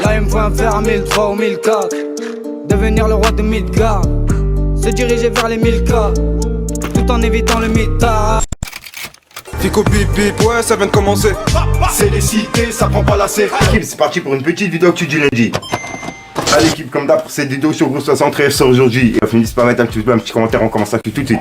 Là il me faut un faire 1003 ou 1004. Devenir le roi de Midgard. Se diriger vers les 1000K. Tout en évitant le mitard. Fico bip bip, ouais ça vient de commencer. C'est les cités, ça prend pas la C. L'équipe, c'est parti pour une petite vidéo actu du lundi. À l'équipe, comme d'hab, pour cette vidéo sur Gros 73 sur aujourd'hui. Et finissez par mettre un petit commentaire, on commence actu tout de suite.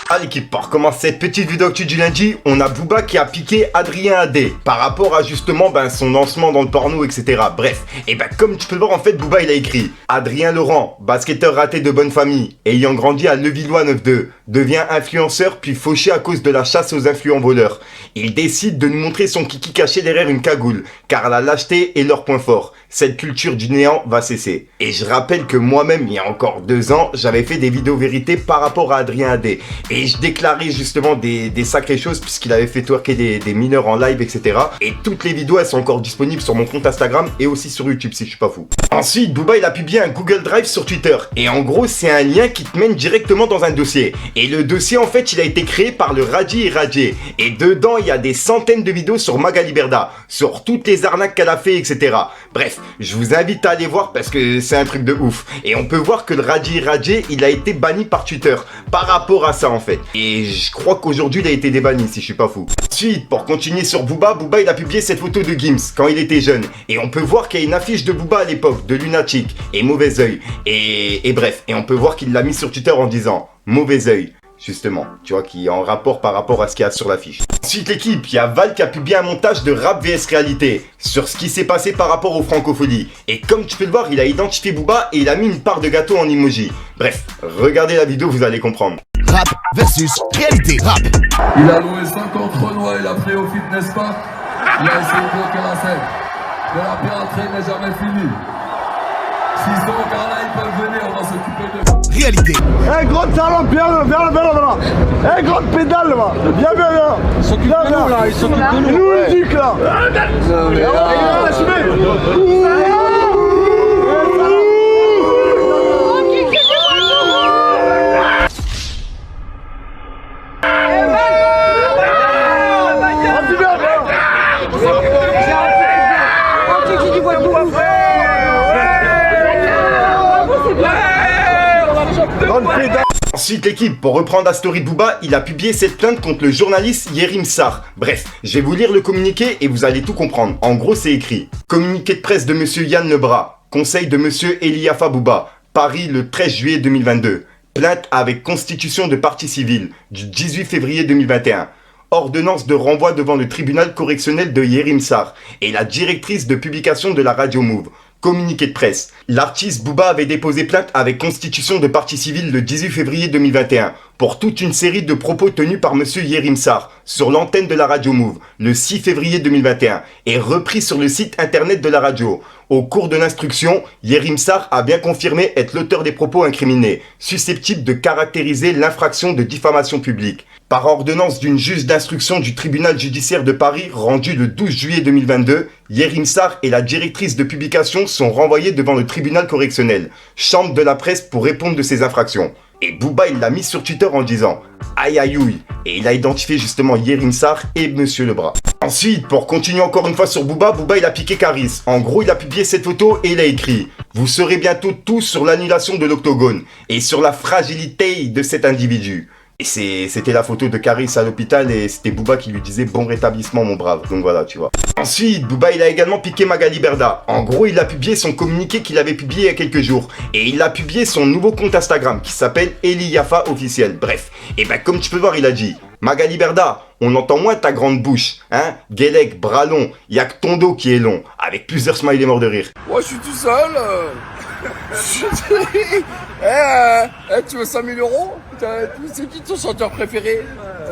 À l'équipe, pour commencer cette petite vidéo actu du lundi, on a Booba qui a piqué Adrien Adé par rapport à justement son lancement dans le porno, etc. Bref, et comme tu peux le voir en fait, Booba il a écrit: Adrien Laurent, basketteur raté de bonne famille, ayant grandi à Levallois 9-2, devient influenceur puis fauché à cause de la chasse aux influents voleurs. Il décide de nous montrer son kiki caché derrière une cagoule, car la lâcheté est leur point fort. Cette culture du néant va cesser. Et je rappelle que moi-même, il y a encore 2 ans, j'avais fait des vidéos vérités par rapport à Adrien Adé. Et je déclarais justement des sacrées choses puisqu'il avait fait twerker des mineurs en live, etc. Et toutes les vidéos, elles sont encore disponibles sur mon compte Instagram et aussi sur YouTube si je suis pas fou. Ensuite, Booba, il a publié un Google Drive sur Twitter. Et en gros, c'est un lien qui te mène directement dans un dossier. Et le dossier, en fait, il a été créé par le Radji et Radjé. Et dedans, il y a des centaines de vidéos sur Magali Berda, sur toutes les arnaques qu'elle a fait, etc. Bref, je vous invite à aller voir parce que c'est un truc de ouf. Et on peut voir que le Radji et Radjé, il a été banni par Twitter par rapport à ça, en fait. Et je crois qu'aujourd'hui, il a été débanni, si je suis pas fou. Ensuite, pour continuer sur Booba, Booba, il a publié cette photo de Gims quand il était jeune. Et on peut voir qu'il y a une affiche de Booba à l'époque, de Lunatic et Mauvais Oeil. Et bref, et on peut voir qu'il l'a mis sur Twitter en disant Mauvais Oeil. Justement, tu vois, qui est en rapport par rapport à ce qu'il y a sur l'affiche. Ensuite l'équipe, il y a Val qui a publié un montage de rap vs réalité sur ce qui s'est passé par rapport aux francophonies. Et comme tu peux le voir, il a identifié Booba et il a mis une part de gâteau en emoji. Bref, regardez la vidéo, vous allez comprendre. Rap versus réalité, rap. Il a loué 50 Renois, il a pris au fitness park. Il a essayé de bloquer la scène. Mais la piraterie n'est jamais finie. S'ils sont au car là, ils peuvent venir, on va s'occuper d'eux. Réalité. Grotte talon, bien, vers là. Grotte pédale, là. Bien. Ils s'occupent de nous, là. Ils s'occupent de nous. Nous, musique, là. Non, mais Ensuite l'équipe, pour reprendre la story de Booba, il a publié cette plainte contre le journaliste Yerim Sarr. Bref, je vais vous lire le communiqué et vous allez tout comprendre. En gros c'est écrit: communiqué de presse de monsieur Yann Lebras, conseil de monsieur Eliafa Booba, Paris le 13 juillet 2022. Plainte avec constitution de partie civile du 18 février 2021. Ordonnance de renvoi devant le tribunal correctionnel de Yerim Sarr et la directrice de publication de la radio Move. Communiqué de presse. L'artiste Booba avait déposé plainte avec constitution de partie civile le 18 février 2021 pour toute une série de propos tenus par monsieur Yerim Sarr sur l'antenne de la radio Move le 6 février 2021 et repris sur le site internet de la radio. Au cours de l'instruction, Yerim Sarr a bien confirmé être l'auteur des propos incriminés, susceptibles de caractériser l'infraction de diffamation publique. Par ordonnance d'une juge d'instruction du tribunal judiciaire de Paris rendue le 12 juillet 2022, Yerim Sarr et la directrice de publication sont renvoyés devant le tribunal correctionnel, chambre de la presse, pour répondre de ces infractions. Et Booba il l'a mis sur Twitter en disant aïe aïe ouille, et il a identifié justement Yerim Sarr et monsieur Lebras. Ensuite, pour continuer encore une fois sur Booba, Booba il a piqué Caris. En gros il a publié cette photo et il a écrit: vous serez bientôt tous sur l'annulation de l'octogone et sur la fragilité de cet individu. Et c'était la photo de Caris à l'hôpital et c'était Booba qui lui disait bon rétablissement mon brave. Donc voilà, tu vois. Ensuite, Booba il a également piqué Magali Berda. En gros, il a publié son communiqué qu'il avait publié il y a quelques jours. Et il a publié son nouveau compte Instagram qui s'appelle Eliafa officiel. Bref, et comme tu peux voir, il a dit: Magali Berda, on entend moins ta grande bouche, hein. Guélec, bras long, y'a que ton dos qui est long. Avec plusieurs smileys morts de rire. Moi je suis tout seul. Tu veux 5000 euros? C'est qui ton chanteur préféré?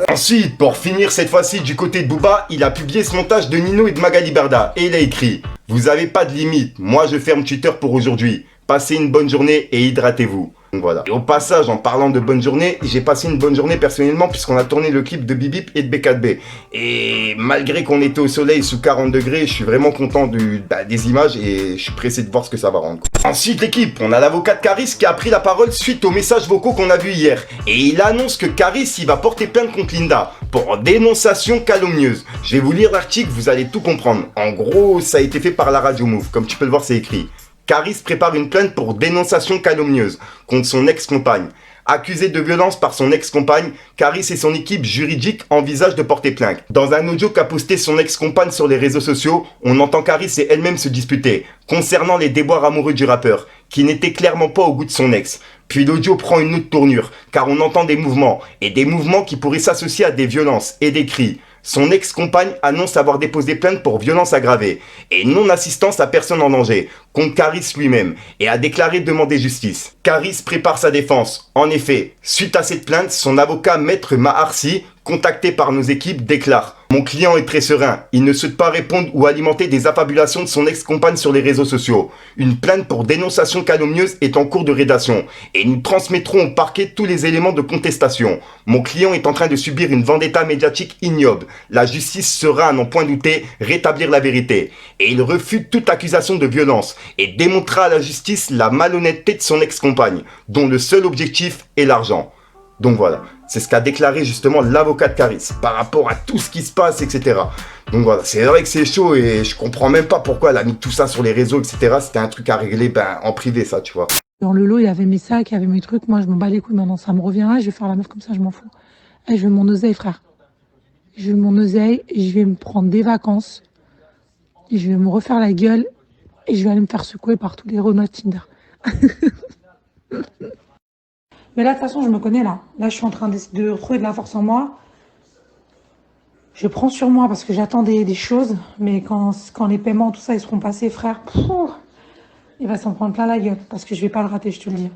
Ensuite, pour finir cette fois-ci du côté de Booba, il a publié ce montage de Nino et de Magali Berda. Et il a écrit: vous avez pas de limite, moi je ferme Twitter pour aujourd'hui. Passez une bonne journée et hydratez-vous. Donc voilà. Et au passage, en parlant de bonne journée, j'ai passé une bonne journée personnellement puisqu'on a tourné le clip de Bibip et de B4B. Et malgré qu'on était au soleil sous 40 degrés, je suis vraiment content des images et je suis pressé de voir ce que ça va rendre. Ensuite l'équipe, on a l'avocat de Caris qui a pris la parole suite aux messages vocaux qu'on a vus hier. Et il annonce que Caris il va porter plainte contre Linda pour dénonciation calomnieuse. Je vais vous lire l'article, vous allez tout comprendre. En gros, ça a été fait par la Radio Move, comme tu peux le voir c'est écrit. Caris prépare une plainte pour dénonciation calomnieuse contre son ex-compagne. Accusé de violence par son ex-compagne, Caris et son équipe juridique envisagent de porter plainte. Dans un audio qu'a posté son ex-compagne sur les réseaux sociaux, on entend Caris et elle-même se disputer concernant les déboires amoureux du rappeur, qui n'étaient clairement pas au goût de son ex. Puis l'audio prend une autre tournure, car on entend des mouvements, et des mouvements qui pourraient s'associer à des violences et des cris. Son ex-compagne annonce avoir déposé plainte pour violence aggravée et non-assistance à personne en danger contre Caris lui-même et a déclaré demander justice. Caris prépare sa défense. En effet, suite à cette plainte, son avocat Maître Maharsi, contacté par nos équipes, déclare « Mon client est très serein, il ne souhaite pas répondre ou alimenter des affabulations de son ex-compagne sur les réseaux sociaux. Une plainte pour dénonciation calomnieuse est en cours de rédaction et nous transmettrons au parquet tous les éléments de contestation. Mon client est en train de subir une vendetta médiatique ignoble. La justice sera, à n'en point douter, rétablir la vérité. Et il refute toute accusation de violence et démontrera à la justice la malhonnêteté de son ex-compagne, dont le seul objectif est l'argent. » Donc voilà, c'est ce qu'a déclaré justement l'avocat de Caris par rapport à tout ce qui se passe, etc. Donc voilà, c'est vrai que c'est chaud et je comprends même pas pourquoi elle a mis tout ça sur les réseaux, etc. C'était un truc à régler en privé, ça, tu vois. Dans le lot, il y avait mes sacs, il y avait mes trucs. Moi, je m'en bats les couilles. Maintenant, ça me revient. Je vais faire la meuf comme ça, je m'en fous. Je veux mon oseille, frère. Je veux mon oseille et je vais me prendre des vacances. Je vais me refaire la gueule et je vais aller me faire secouer par tous les Renault Tinder. Mais là, de toute façon, je me connais, là. Là, je suis en train de retrouver de la force en moi. Je prends sur moi parce que j'attends des choses. Mais quand les paiements, tout ça, ils seront passés, frère, il va s'en prendre plein la gueule. Parce que je vais pas le rater, je te le dis.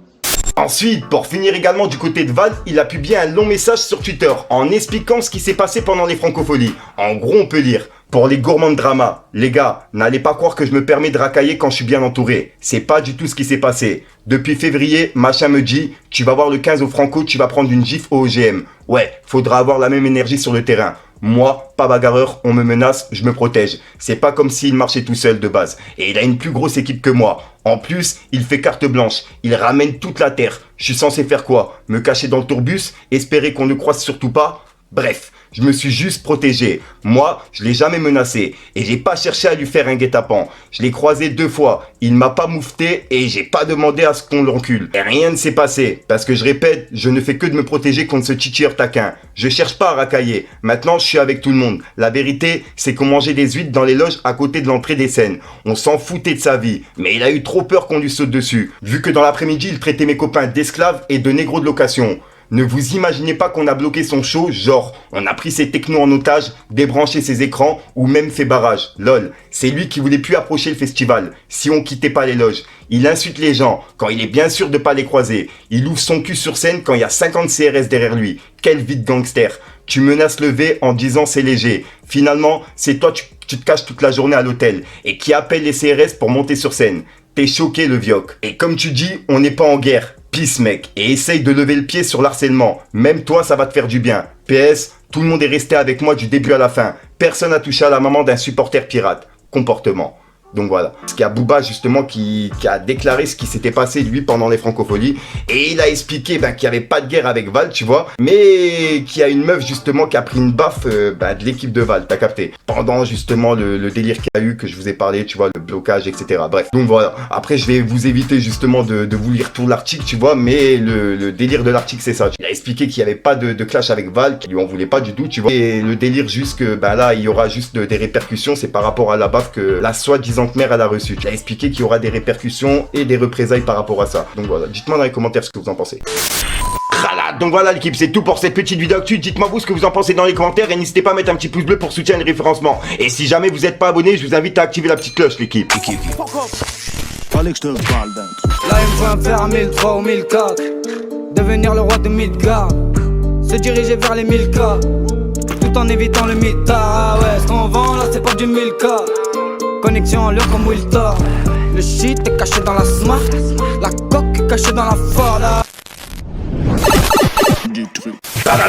Ensuite, pour finir également du côté de Val, il a publié un long message sur Twitter en expliquant ce qui s'est passé pendant les francopholies. En gros, on peut lire: pour les gourmands de drama, les gars, n'allez pas croire que je me permets de racailler quand je suis bien entouré. C'est pas du tout ce qui s'est passé. Depuis février, machin me dit, tu vas voir le 15 au Franco, tu vas prendre une gifle au OGM. Ouais, faudra avoir la même énergie sur le terrain. Moi, pas bagarreur, on me menace, je me protège. C'est pas comme s'il marchait tout seul de base. Et il a une plus grosse équipe que moi. En plus, il fait carte blanche. Il ramène toute la terre. Je suis censé faire quoi? Me cacher dans le tourbus? Espérer qu'on ne croise surtout pas? Bref, je me suis juste protégé. Moi, je l'ai jamais menacé et j'ai pas cherché à lui faire un guet-apens. Je l'ai croisé 2 fois. Il m'a pas moufté et j'ai pas demandé à ce qu'on l'encule. Et rien ne s'est passé parce que je répète, je ne fais que de me protéger contre ce titilleur taquin. Je cherche pas à racailler. Maintenant, je suis avec tout le monde. La vérité, c'est qu'on mangeait des huîtres dans les loges à côté de l'entrée des scènes. On s'en foutait de sa vie, mais il a eu trop peur qu'on lui saute dessus. Vu que dans l'après-midi, il traitait mes copains d'esclaves et de négros de location. Ne vous imaginez pas qu'on a bloqué son show, genre on a pris ses technos en otage, débranché ses écrans ou même fait barrage. Lol, c'est lui qui voulait plus approcher le festival si on quittait pas les loges. Il insulte les gens quand il est bien sûr de pas les croiser. Il ouvre son cul sur scène quand il y a 50 CRS derrière lui. Quel vide gangster. Tu menaces le V en disant c'est léger. Finalement, c'est toi tu te caches toute la journée à l'hôtel et qui appelle les CRS pour monter sur scène. T'es choqué le vioc. Et comme tu dis, on n'est pas en guerre. Peace mec, et essaye de lever le pied sur l'harcèlement. Même toi, ça va te faire du bien. PS, tout le monde est resté avec moi du début à la fin. Personne n'a touché à la maman d'un supporter pirate. Comportement. Donc voilà. Parce qu'il y a Booba justement qui a déclaré ce qui s'était passé lui pendant les francopholies. Et il a expliqué qu'il n'y avait pas de guerre avec Val, tu vois. Mais qu'il y a une meuf justement qui a pris une baffe de l'équipe de Val, t'as capté. Pendant justement le délire qu'il y a eu, que je vous ai parlé, tu vois, le blocage, etc. Bref. Donc voilà. Après je vais vous éviter justement de vous lire tout l'article, tu vois. Mais le délire de l'article c'est ça. Il a expliqué qu'il n'y avait pas de clash avec Val, qu'il lui en voulait pas du tout, tu vois. Et le délire juste que là il y aura juste des répercussions, c'est par rapport à la baffe que la soi-disant mère elle a reçu. Il a expliqué qu'il y aura des répercussions et des représailles par rapport à ça. Donc voilà, dites-moi dans les commentaires ce que vous en pensez. Donc voilà l'équipe, c'est tout pour cette petite vidéo actu. Dites-moi vous ce que vous en pensez dans les commentaires et n'hésitez pas à mettre un petit pouce bleu pour soutenir le référencement. Et si jamais vous n'êtes pas abonné, je vous invite à activer la petite cloche l'équipe. Fallait que je te parle d'un truc. Là il me faut un faire 1003 ou 1004. Devenir le roi de Midgard. Se diriger vers les 1000K. Tout en évitant le mitard. Ouais, ce qu'on vend là c'est pas du 1000K. Connexion en lieu comme Wiltor. Le shit est caché dans la smart. La coque est cachée dans la Ford.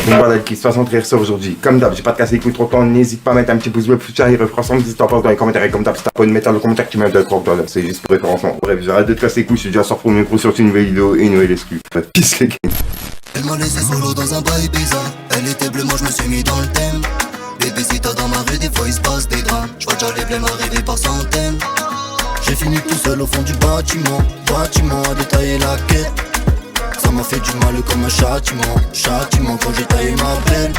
Donc voilà, qui se fasse entrer ça aujourd'hui. Comme d'hab, j'ai pas de casser les couilles trop de temps. N'hésite pas à mettre un petit pouce bleu, plus tard, il refera son petit temps dans les commentaires. Et comme d'hab, si t'as pas de mettre le commentaire, tu mets un croque dans c'est juste pour référencement. Bref, j'arrête de te casser les couilles, je suis déjà sorti pour le micro sur une nouvelle vidéo et une nouvelle exclue. Peace les gars. Elle m'a laissé solo dans un bail bizarre. Elle était bleue, moi je me suis mis dans le thème. Bébé si t'as dans ma rue, des fois il se passe des drames. J'vois déjà les blèmes arriver par centaines. J'ai fini tout seul au fond du bâtiment à détailler la quête. Ça m'a fait du mal comme un châtiment quand j'ai taillé ma belle.